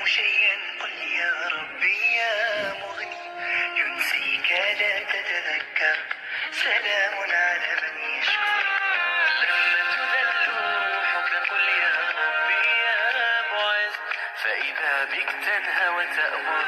شيئا قل يا ربي يا مغني، ينسيك لا تتذكر، سلام على من يشكر. لما تذل روحك قل يا ربي يا معز، فإذا بك تنهى وتأمر.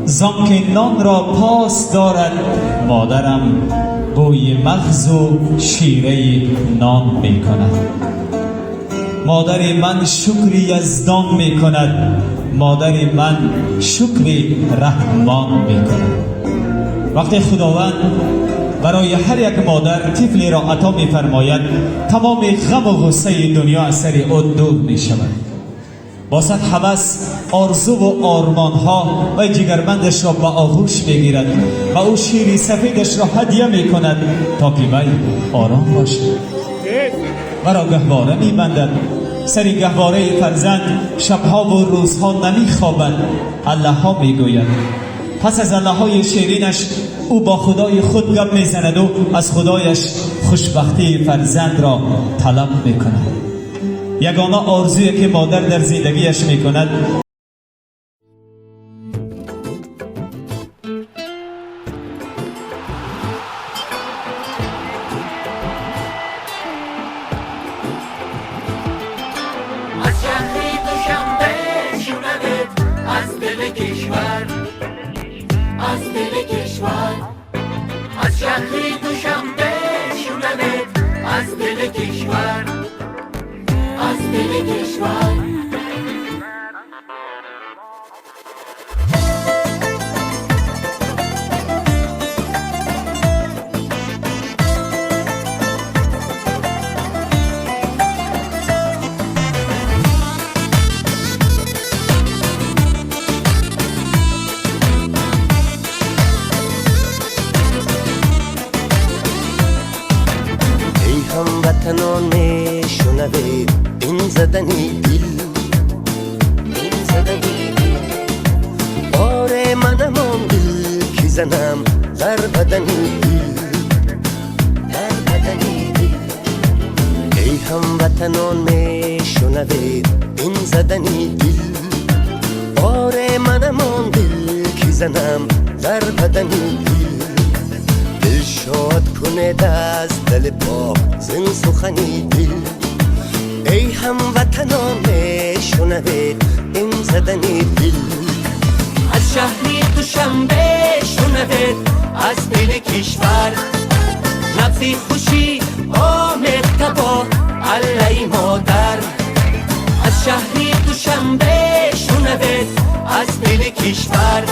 زانکه نان را پاس دارد مادرم بوی مغز و شیره نان می کند. مادر من شکری یزدان می کند، مادر من شکری رحمان می کند. وقتی خداوند برای هر یک مادر طفلی را عطا می فرماید، تمام غم و غصه دنیا از سر او دور می شود. با صد هوس آرزو و آرمان ها و جگرمندش را به آغوش بگیرد و او شیری سفیدش را هدیه می کند تا که وی آرام باشد و را گهواره می بندد. سری گهواره فرزند شبها و روزها نمی خوابد، الله ها می گوید. پس از الله های شیرینش او با خدای خود گپ می زند و از خدایش خوشبختی فرزند را طلب می کند. یگانه آرزویی که مادر در زندگیش می کند از شهری دوشنبه شونمت از دل کشور، از دل کشور. از شهری دوشنبه شونمت از دل کشور، از دل کشور. هموطنان میشنوید این زدنی دل، این زدنی دل. بار منم آن دل که زنم در بدنی دل، در بدنی دل. ای هموطنان میشنوید این زدنی دل، بار منم آن دل که زنم در بدنی دل. دل شاد کنه از دل پاک زن سخنی دل. ای هموطنان میشنوید این زدنی دل. از شهری دوشنبه شونمت از دل کشور، نبضی خوشی آمد تبا علی مادر. از شهری دوشنبه شونمت از دل کشور،